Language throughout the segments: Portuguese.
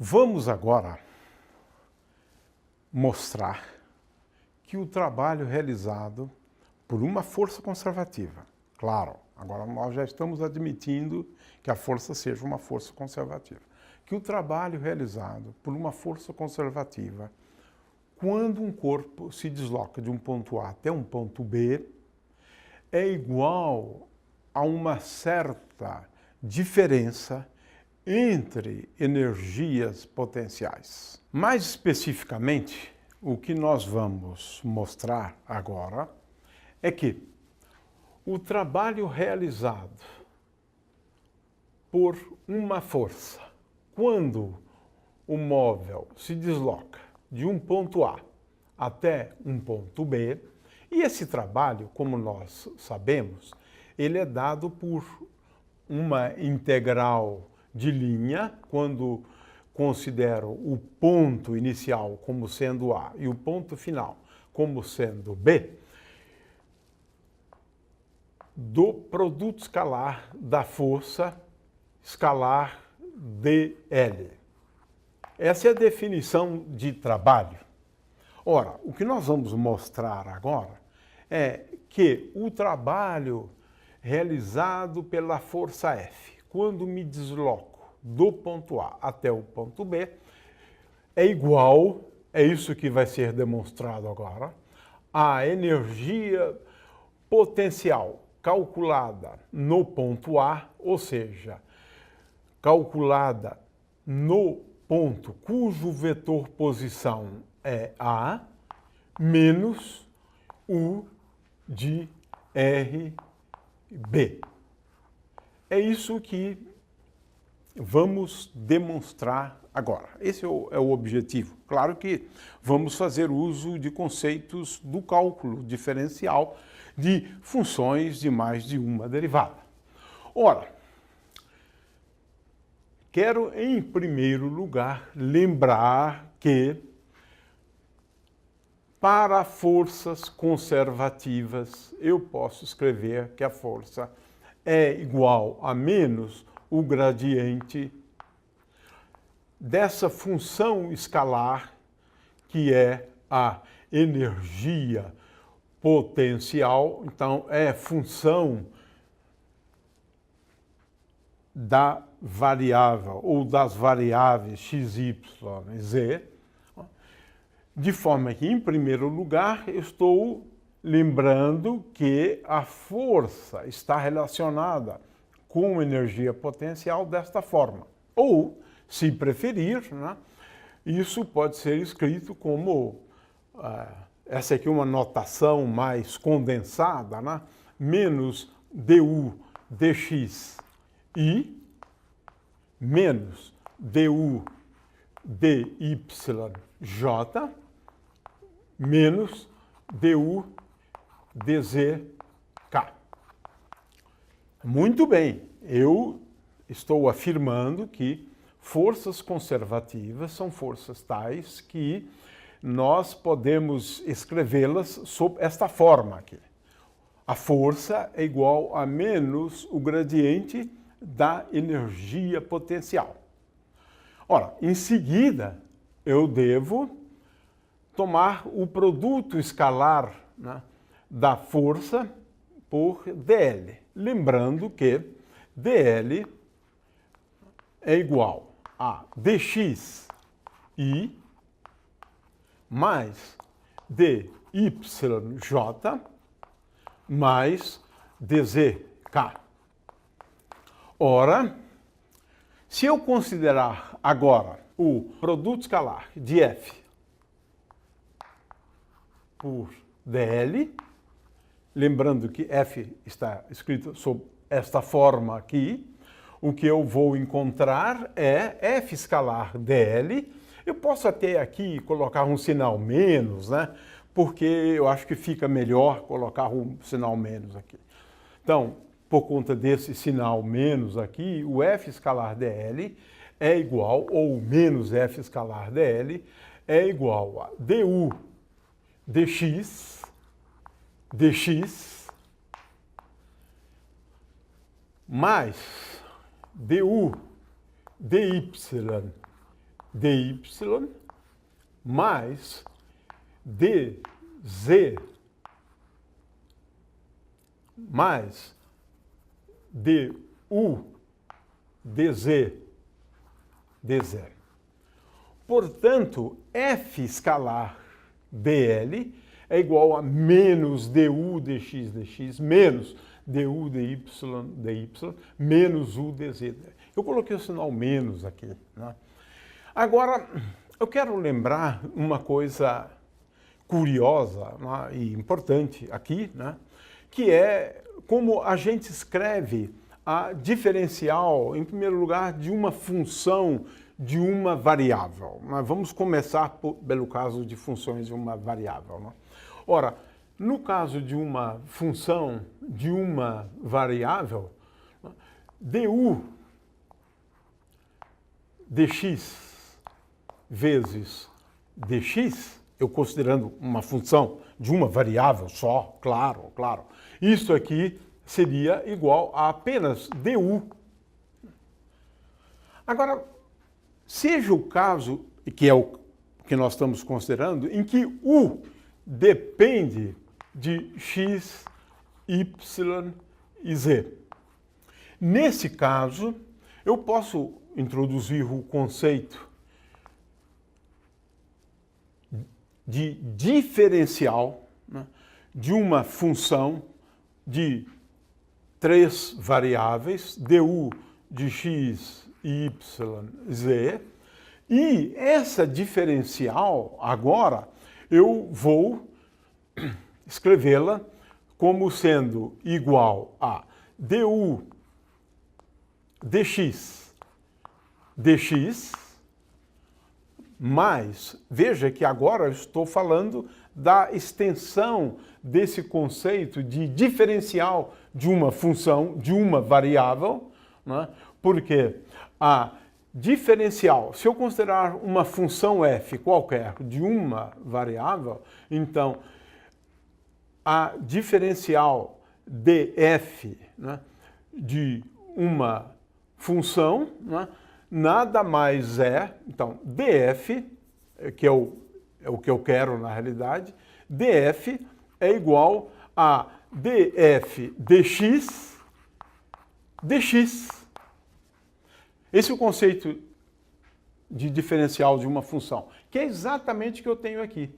Vamos agora mostrar que o trabalho realizado por uma força conservativa, claro, agora nós já estamos admitindo que a força seja uma força conservativa, que o trabalho realizado por uma força conservativa, quando um corpo se desloca de um ponto A até um ponto B, é igual a uma certa diferença entre energias potenciais. Mais especificamente, o que nós vamos mostrar agora é que o trabalho realizado por uma força, quando o móvel se desloca de um ponto A até um ponto B, e esse trabalho, como nós sabemos, ele é dado por uma integral de linha, quando considero o ponto inicial como sendo A e o ponto final como sendo B, do produto escalar da força escalar dL. Essa é a definição de trabalho. Ora, o que nós vamos mostrar agora é que o trabalho realizado pela força F, quando me desloco do ponto A até o ponto B, é igual, é isso que vai ser demonstrado agora, à energia potencial calculada no ponto A, ou seja, calculada no ponto cujo vetor posição é A, menos U de RB. É isso que vamos demonstrar agora. Esse é o objetivo. Claro que vamos fazer uso de conceitos do cálculo diferencial de funções de mais de uma derivada. Ora, quero em primeiro lugar lembrar que para forças conservativas eu posso escrever que a força é igual a menos o gradiente dessa função escalar que é a energia potencial. Então, é função da variável ou das variáveis x, y e z, de forma que, em primeiro lugar, eu estou lembrando que a força está relacionada com energia potencial desta forma. Ou, se preferir, né, isso pode ser escrito como, essa aqui é uma notação mais condensada, né, menos du dx i menos du dyj menos du dzk. Muito bem, eu estou afirmando que forças conservativas são forças tais que nós podemos escrevê-las sob esta forma aqui. A força é igual a menos o gradiente da energia potencial. Ora, em seguida, eu devo tomar o produto escalar, né, da força por dL. Lembrando que dL é igual a dxi mais dyj mais dzk. Ora, se eu considerar agora o produto escalar de F por dL, lembrando que F está escrito sob esta forma aqui, o que eu vou encontrar é F escalar dL. Eu posso até aqui colocar um sinal menos, né? Porque eu acho que fica melhor colocar um sinal menos aqui. Então, por conta desse sinal menos aqui, o F escalar dL é igual, ou menos F escalar dL, é igual a du dx mais du dy dy mais dz mais du dz. Portanto, f escalar dl é igual a menos du dx menos du dy menos u dz. Eu coloquei o sinal menos aqui, né? Agora, eu quero lembrar uma coisa curiosa, né, e importante aqui, né, que é como a gente escreve a diferencial, em primeiro lugar, de uma função de uma variável. Mas vamos começar pelo caso de funções de uma variável, né? Ora, no caso de uma função de uma variável, du dx vezes dx, eu considerando uma função de uma variável só, claro. Isso aqui seria igual a apenas du. Agora, seja o caso, que é o que nós estamos considerando, em que u depende de x, y e z. Nesse caso, eu posso introduzir o conceito de diferencial, né, de uma função de três variáveis, du de x, y, z, e essa diferencial, agora, eu vou escrevê-la como sendo igual a du dx mais, veja que agora eu estou falando da extensão desse conceito de diferencial de uma função, de uma variável, né? Porque a diferencial, se eu considerar uma função f qualquer de uma variável, então a diferencial df, né, de uma função, né, nada mais é, então, df, que é o que eu quero na realidade, df é igual a df dx. Esse é o conceito de diferencial de uma função, que é exatamente o que eu tenho aqui.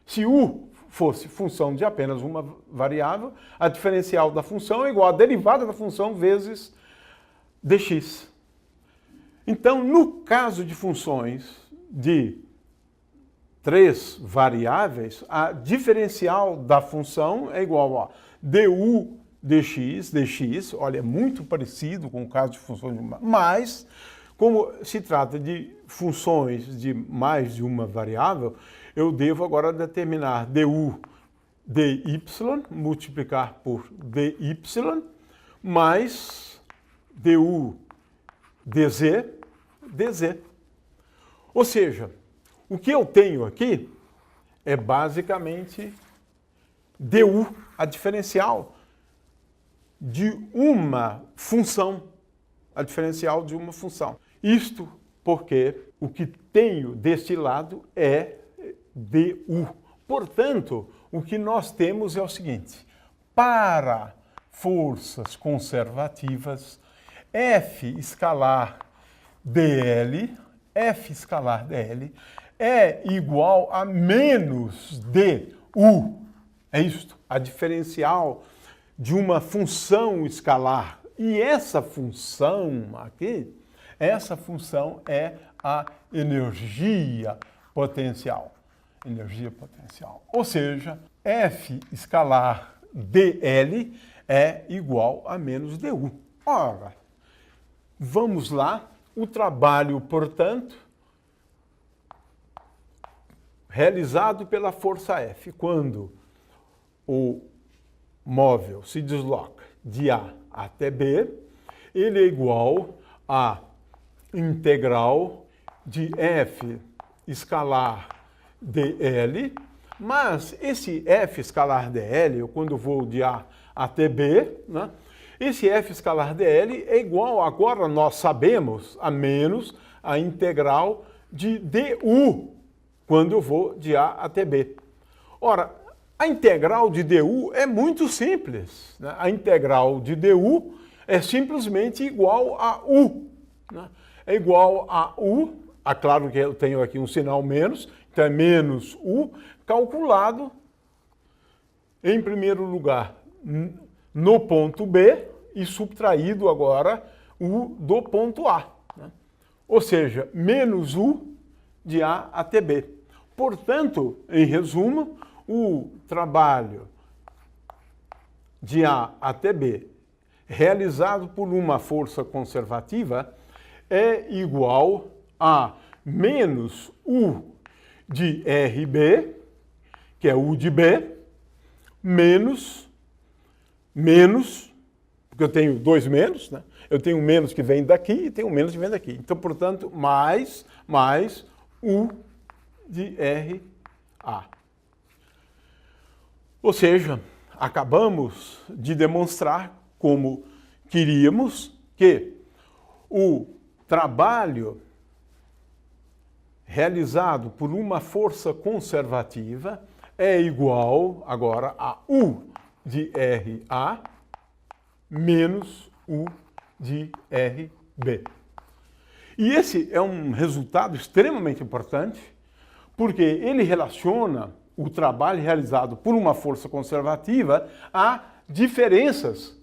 Se u fosse função de apenas uma variável, a diferencial da função é igual à derivada da função vezes dx. Então, no caso de funções de três variáveis, a diferencial da função é igual a du dx, olha, é muito parecido com o caso de funções de uma, mas, como se trata de funções de mais de uma variável, eu devo agora determinar du dy, multiplicar por dy, mais du dz. Ou seja, o que eu tenho aqui é basicamente du, a diferencial de uma função, a diferencial de uma função. Isto porque o que tenho deste lado é du. Portanto, o que nós temos é o seguinte: para forças conservativas, f escalar dl é igual a menos du. É isto, a diferencial de uma função escalar. E essa função aqui, essa função é a energia potencial. Energia potencial. Ou seja, f escalar dl é igual a menos du. Ora, vamos lá. O trabalho, portanto, realizado pela força F, quando o móvel se desloca de A até B, ele é igual a integral de F escalar dl, mas esse F escalar dl, quando eu vou de A até B, né, esse F escalar dl é igual, agora nós sabemos, a menos a integral de du, quando eu vou de A até B. Ora, a integral de du é muito simples, né? A integral de du é simplesmente igual a u, né? É igual a u, claro que eu tenho aqui um sinal menos, então é menos u, calculado, em primeiro lugar, no ponto B e subtraído agora u do ponto A, né? Ou seja, menos u de A até B. Portanto, em resumo, o trabalho de A até B realizado por uma força conservativa é igual a menos U de RB, que é U de B, menos, porque eu tenho dois menos, né? Eu tenho um menos que vem daqui e tenho um menos que vem daqui. Então, portanto, mais U de RA. Ou seja, acabamos de demonstrar como queríamos que o trabalho realizado por uma força conservativa é igual agora a U de RA menos U de RB. E esse é um resultado extremamente importante, porque ele relaciona o trabalho realizado por uma força conservativa a diferenças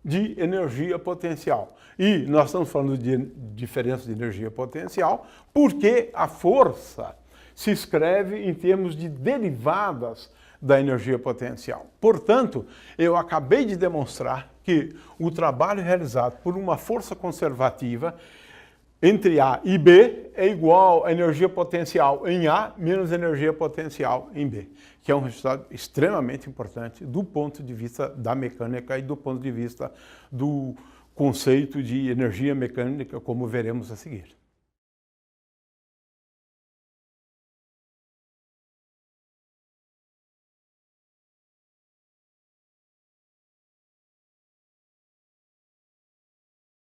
de energia potencial. E nós estamos falando de diferença de energia potencial porque a força se escreve em termos de derivadas da energia potencial. Portanto, eu acabei de demonstrar que o trabalho realizado por uma força conservativa entre A e B é igual à energia potencial em A menos energia potencial em B, que é um resultado extremamente importante do ponto de vista da mecânica e do ponto de vista do conceito de energia mecânica, como veremos a seguir.